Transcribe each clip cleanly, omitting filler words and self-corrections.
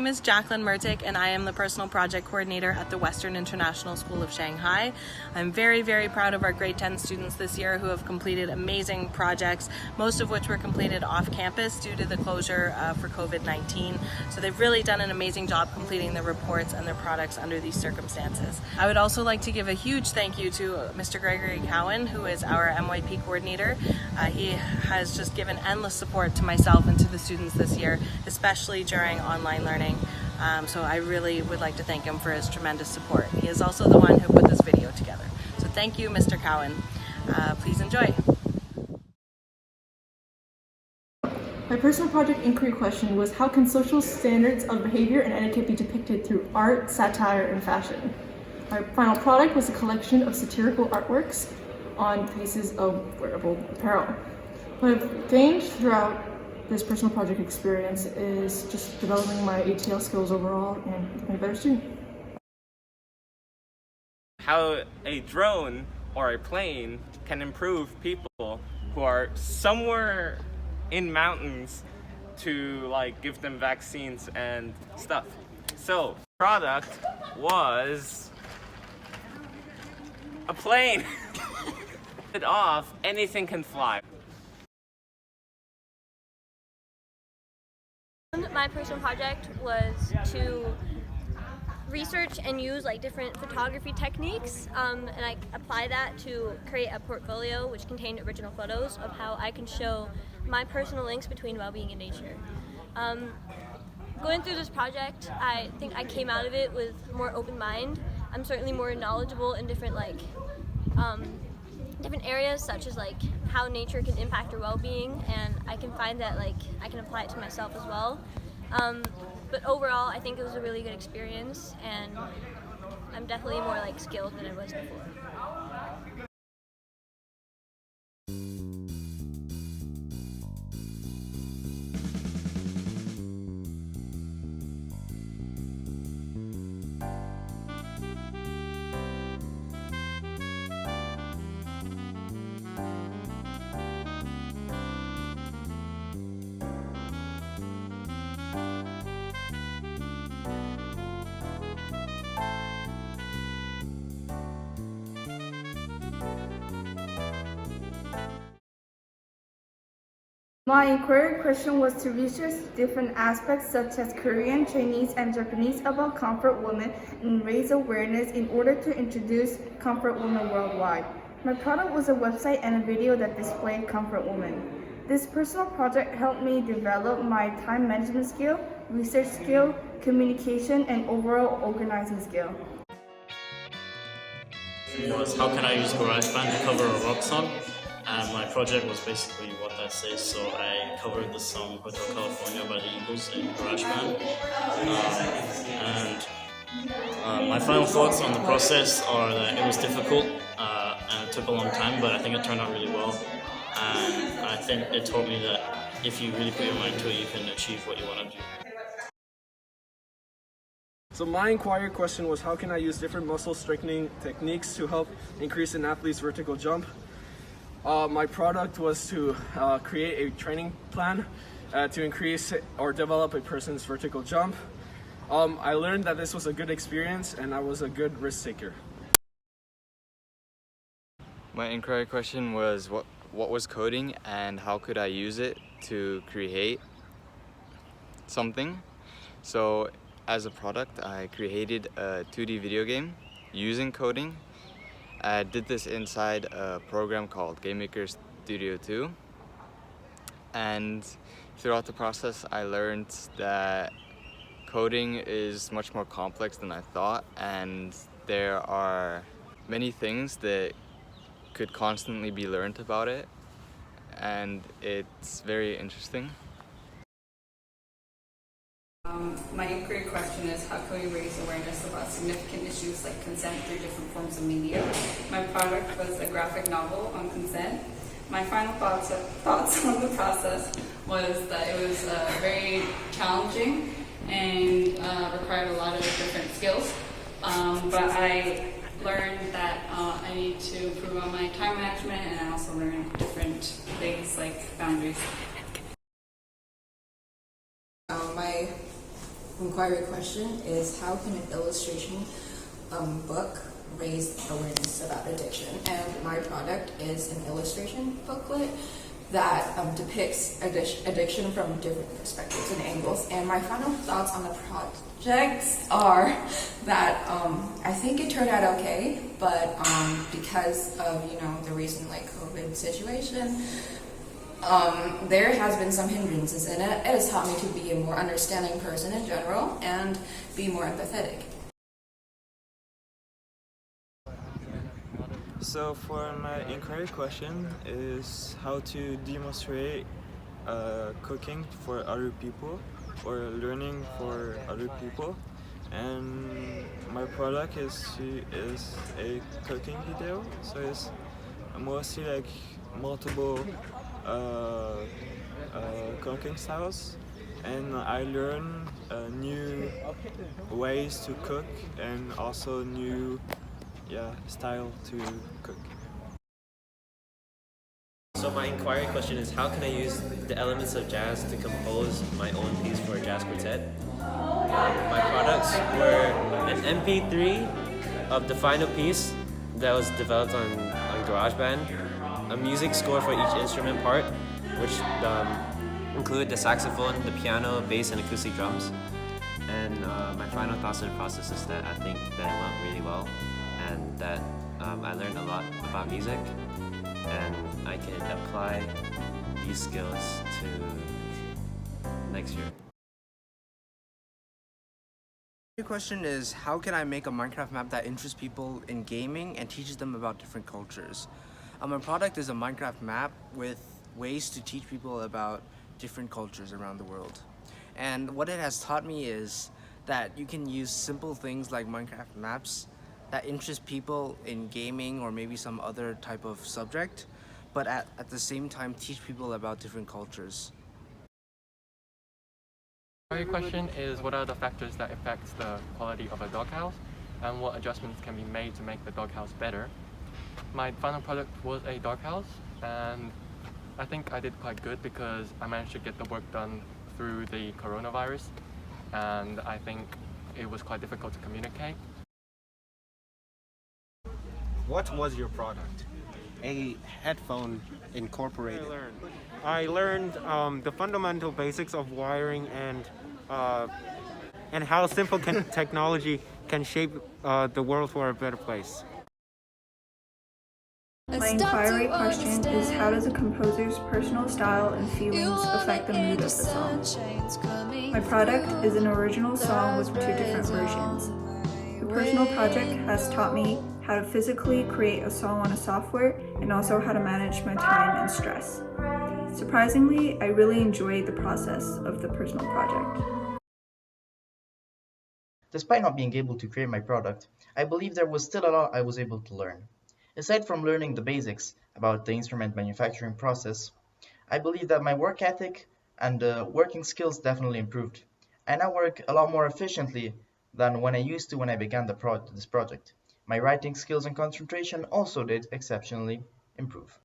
name is Jacqueline Mertic and I am the Personal Project Coordinator at the Western International School of Shanghai. I'm very, very proud of our grade 10 students this year who have completed amazing projects, most of which were completed off campus due to the closure for COVID-19. So they've really done an amazing job completing their reports and their products under these circumstances. I would also like to give a huge thank you to Mr. Gregory Cowan, who is our MYP coordinator. He has just given endless support to myself and to the students this year, especially during online learning. So I really would like to thank him for his tremendous support. He is also the one who put this video together. So thank you, Mr. Cowan. Please enjoy. My personal project inquiry question was, how can social standards of behavior and etiquette be depicted through art, satire, and fashion? My final product was a collection of satirical artworks on pieces of wearable apparel. What I've gained throughout this personal project experience is just developing my ATL skills overall and becoming a better student. How a drone or a plane can improve people who are somewhere in mountains to give them vaccines and stuff. So, product was a plane. Off, anything can fly. My personal project was to research and use different photography techniques, and I apply that to create a portfolio which contained original photos of how I can show my personal links between well-being and nature. Going through this project, I think I came out of it with more open mind. I'm certainly more knowledgeable in different different areas, such as how nature can impact your well-being, and I can find that I can apply it to myself as well. But overall, I think it was a really good experience, and I'm definitely more skilled than I was before. My inquiry question was to research different aspects such as Korean, Chinese, and Japanese about comfort women and raise awareness in order to introduce comfort women worldwide. My product was a website and a video that displayed comfort women. This personal project helped me develop my time management skill, research skill, communication, and overall organizing skill. Was how can I use GarageBand to cover a rock song? And my project was basically what that says, so I covered the song Hotel California by the Eagles in GarageBand. My final thoughts on the process are that it was difficult and it took a long time, but I think it turned out really well. And I think it taught me that if you really put your mind to it, you can achieve what you want to do. So my inquiry question was, how can I use different muscle strengthening techniques to help increase an athlete's vertical jump? My product was to create a training plan to increase or develop a person's vertical jump. I learned that this was a good experience and I was a good risk taker. My inquiry question was what was coding and how could I use it to create something. So as a product, I created a 2D video game using coding. I did this inside a program called Game Maker Studio 2, and throughout the process I learned that coding is much more complex than I thought, and there are many things that could constantly be learned about it, and it's very interesting. My inquiry question is, how can we raise awareness about significant issues like consent through different forms of media? My product was a graphic novel on consent. My final thoughts on the process was that it was very challenging and required a lot of different skills. But I learned that I need to improve on my time management, and I also learned different things like boundaries. My inquiry question is how can an illustration book raise awareness about addiction? And my product is an illustration booklet that depicts addiction from different perspectives and angles. And my final thoughts on the projects are that I think it turned out okay, but because of the recent COVID situation, there has been some hindrances in it. It has taught me to be a more understanding person in general and be more empathetic. So for my inquiry question is how to demonstrate cooking for other people or learning for other people. And my product is a cooking video, so it's mostly like multiple cooking styles, and I learn new ways to cook and also new style to cook. So my inquiry question is how can I use the elements of jazz to compose my own piece for a jazz quartet? My products were an MP3 of the final piece that was developed on GarageBand, a music score for each instrument part, which included the saxophone, the piano, bass, and acoustic drums. And my final thoughts on the process is that I think that it went really well, and that I learned a lot about music, and I can apply these skills to next year. The question is, how can I make a Minecraft map that interests people in gaming and teaches them about different cultures? My product is a Minecraft map with ways to teach people about different cultures around the world. And what it has taught me is that you can use simple things like Minecraft maps that interest people in gaming or maybe some other type of subject, but at the same time teach people about different cultures. My question is, what are the factors that affect the quality of a doghouse, and what adjustments can be made to make the doghouse better? My final product was a doghouse, and I think I did quite good because I managed to get the work done through the coronavirus, and I think it was quite difficult to communicate. What was your product? A headphone incorporated. I learned the fundamental basics of wiring and how simple technology can shape the world for a better place. My inquiry question is, how does a composer's personal style and feelings affect the mood of the song? My product is an original song with 2 different versions. The personal project has taught me how to physically create a song on a software and also how to manage my time and stress. Surprisingly, I really enjoyed the process of the personal project. Despite not being able to create my product, I believe there was still a lot I was able to learn. Aside from learning the basics about the instrument manufacturing process, I believe that my work ethic and working skills definitely improved. I now work a lot more efficiently than when I used to when I began this project. My writing skills and concentration also did exceptionally improve.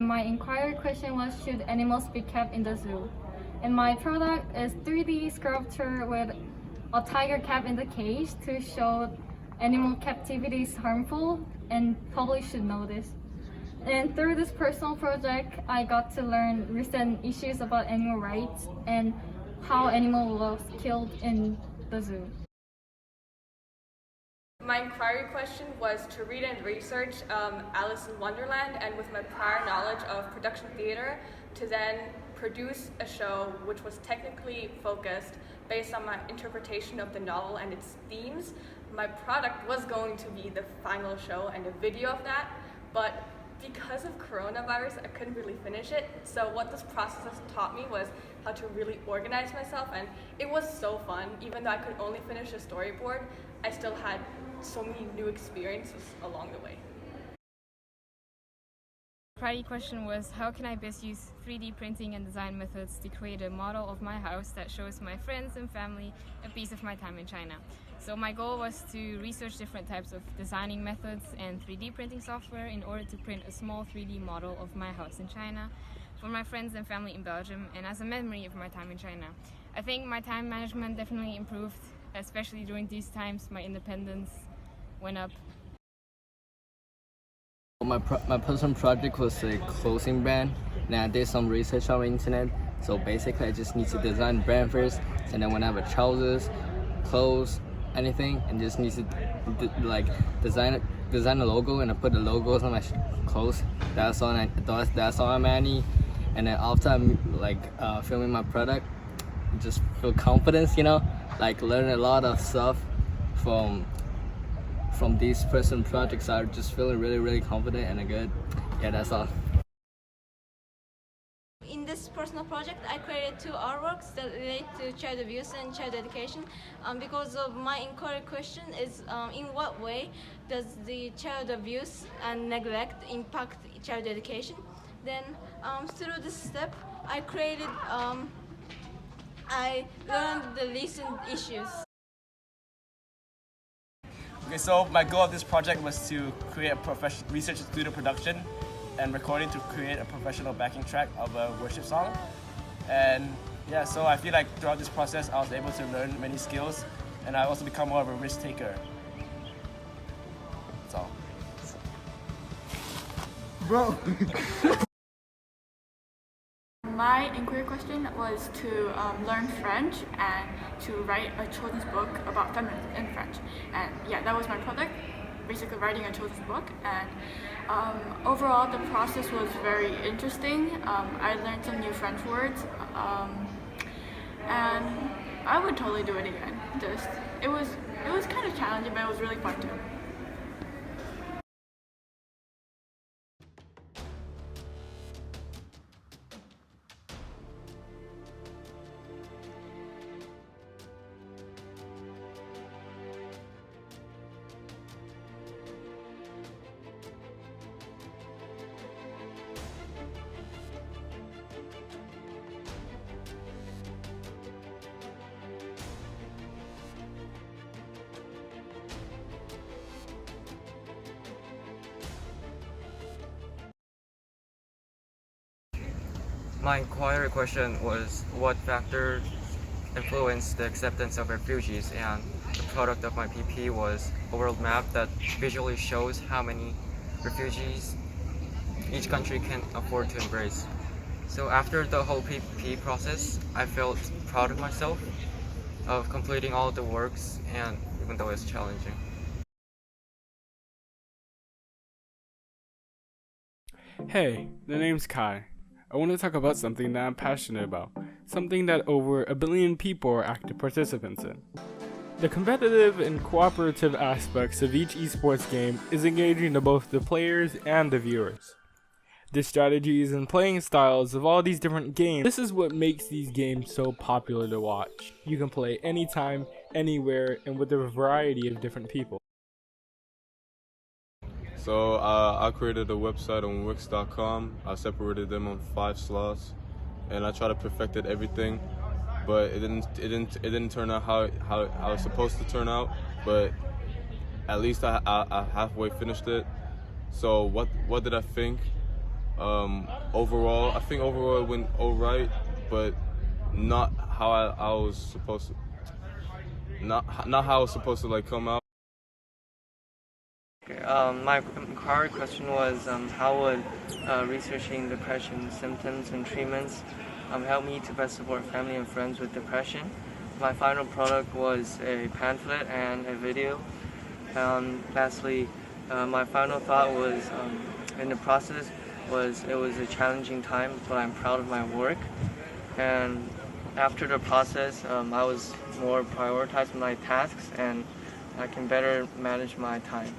My inquiry question was, should animals be kept in the zoo? And my product is 3D sculpture with a tiger kept in the cage to show animal captivity is harmful and public should know this. And through this personal project, I got to learn recent issues about animal rights and how animal was killed in the zoo. My inquiry question was to read and research Alice in Wonderland, and with my prior knowledge of production theater, to then produce a show which was technically focused based on my interpretation of the novel and its themes. My product was going to be the final show and a video of that, but because of coronavirus, I couldn't really finish it. So what this process has taught me was how to really organize myself, and it was so fun. Even though I could only finish the storyboard, I still had so many new experiences along the way. Priority question was, how can I best use 3D printing and design methods to create a model of my house that shows my friends and family a piece of my time in China? So my goal was to research different types of designing methods and 3D printing software in order to print a small 3D model of my house in China for my friends and family in Belgium and as a memory of my time in China. I think my time management definitely improved, especially during these times. My independence went up. My personal project was a clothing brand, and I did some research on the internet. So basically, I just need to design the brand first, and then when I have a trousers, clothes, anything, and just need to design the logo, and I put the logos on my clothes. That's all I'm adding. And then after I'm filming my product, just feel confidence, learn a lot of stuff from these personal projects. I just feeling really confident and good. Yeah, that's all. In this personal project, I created 2 artworks that relate to child abuse and child education. Because of my inquiry question is, in what way does the child abuse and neglect impact child education? Then through this step, I learned the recent issues. Okay, so my goal of this project was to create a research studio production and recording to create a professional backing track of a worship song. And yeah, so I feel like throughout this process, I was able to learn many skills, and I also become more of a risk taker. That's all. Bro. My inquiry question was to learn French and to write a children's book about feminism in French. And yeah, that was my project, basically writing a children's book. And overall, the process was very interesting. I learned some new French words, and I would totally do it again. It was kind of challenging, but it was really fun too. My inquiry question was what factors influenced the acceptance of refugees, and the product of my PP was a world map that visually shows how many refugees each country can afford to embrace. So after the whole PP process, I felt proud of myself of completing all the works, and even though it's challenging. Hey, the name's Kai. I want to talk about something that I'm passionate about, something that over 1 billion people are active participants in. The competitive and cooperative aspects of each esports game is engaging to both the players and the viewers. The strategies and playing styles of all these different games, this is what makes these games so popular to watch. You can play anytime, anywhere, and with a variety of different people. So I created a website on Wix.com. I separated them on 5 slots, and I tried to perfect everything, but it didn't turn out how it was supposed to turn out. But at least I halfway finished it. So what did I think? Overall, I think overall it went alright, but not how I was supposed to. Not how it was supposed to come out. My inquiry question was how would researching depression symptoms and treatments help me to best support family and friends with depression. My final product was a pamphlet and a video. Lastly, my final thought was in the process it was a challenging time, but I'm proud of my work. And after the process, I was more prioritized my tasks, and I can better manage my time.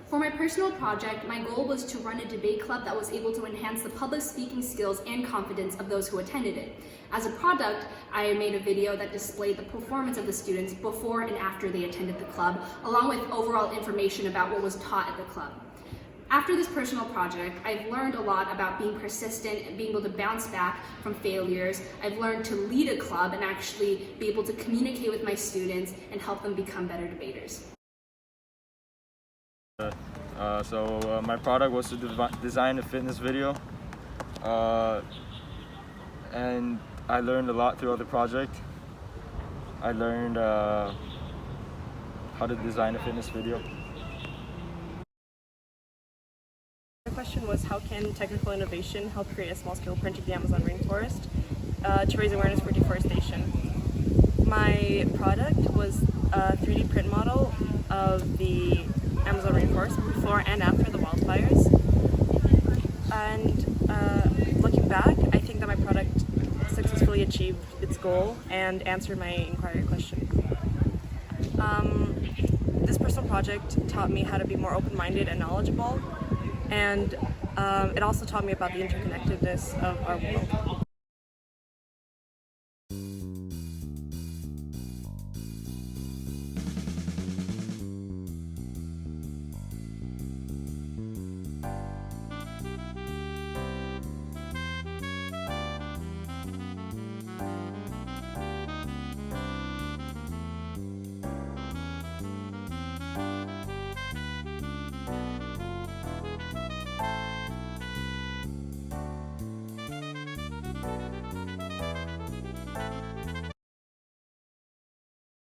For my personal project, my goal was to run a debate club that was able to enhance the public speaking skills and confidence of those who attended it. As a product, I made a video that displayed the performance of the students before and after they attended the club, along with overall information about what was taught at the club. After this personal project, I've learned a lot about being persistent and being able to bounce back from failures. I've learned to lead a club and actually be able to communicate with my students and help them become better debaters. My product was to design a fitness video, and I learned a lot throughout the project. I learned how to design a fitness video. The question was, how can technical innovation help create a small-scale print of the Amazon rainforest to raise awareness for deforestation? My product was a 3D print model of the Amazon rainforest before and after the wildfires. And looking back, I think that my product successfully achieved its goal and answered my inquiry question. This personal project taught me how to be more open-minded and knowledgeable, and it also taught me about the interconnectedness of our world.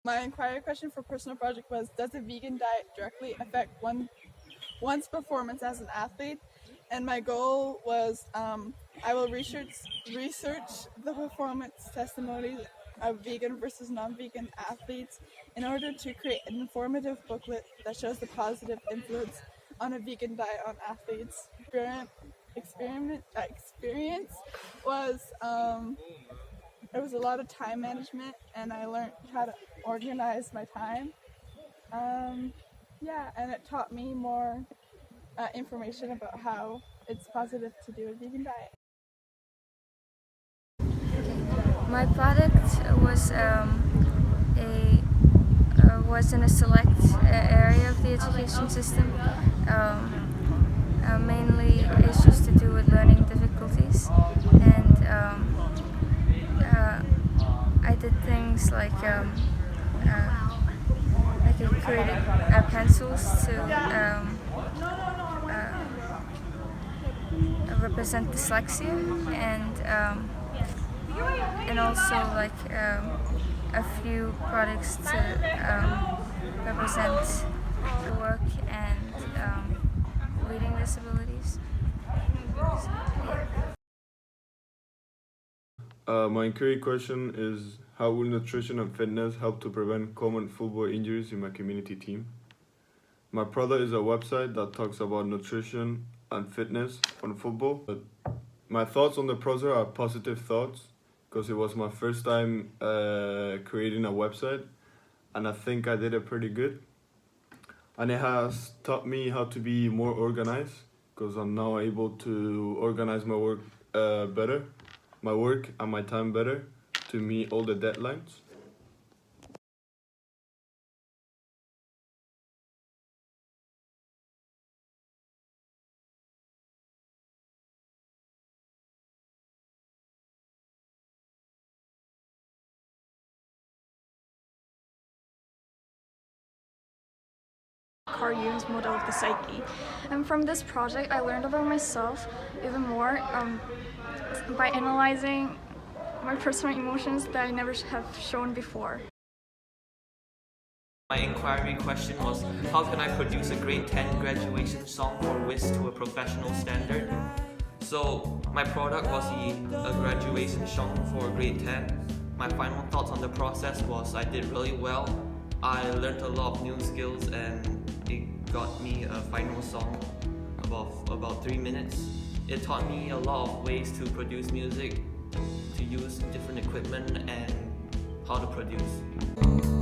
My inquiry question for personal project was, does a vegan diet directly affect one's performance as an athlete? And my goal was, I will research the performance testimonies of vegan versus non-vegan athletes in order to create an informative booklet that shows the positive influence on a vegan diet on athletes. Experience was, there was a lot of time management, and I learned how to organize my time. Yeah, and it taught me more information about how it's positive to do a vegan diet. My product was was in a select area of the education system. Mainly issues to do with learning difficulties, and I did things like I created pencils to represent dyslexia, and also like a few products to represent work and reading disabilities. My inquiry question is, how will nutrition and fitness help to prevent common football injuries in my community team? My product is a website that talks about nutrition and fitness on football. My thoughts on the project are positive thoughts, because it was my first time creating a website, and I think I did it pretty good. And it has taught me how to be more organized, because I'm now able to organize my work better, my work and my time better, to meet all the deadlines. Carl Jung's model of the psyche. And from this project, I learned about myself even more by analyzing my personal emotions that I never have shown before. My inquiry question was, how can I produce a grade 10 graduation song for WISS to a professional standard? So my product was a graduation song for grade 10. My final thoughts on the process was I did really well. I learned a lot of new skills, and it got me a final song about 3 minutes. It taught me a lot of ways to produce music, to use different equipment, and how to produce.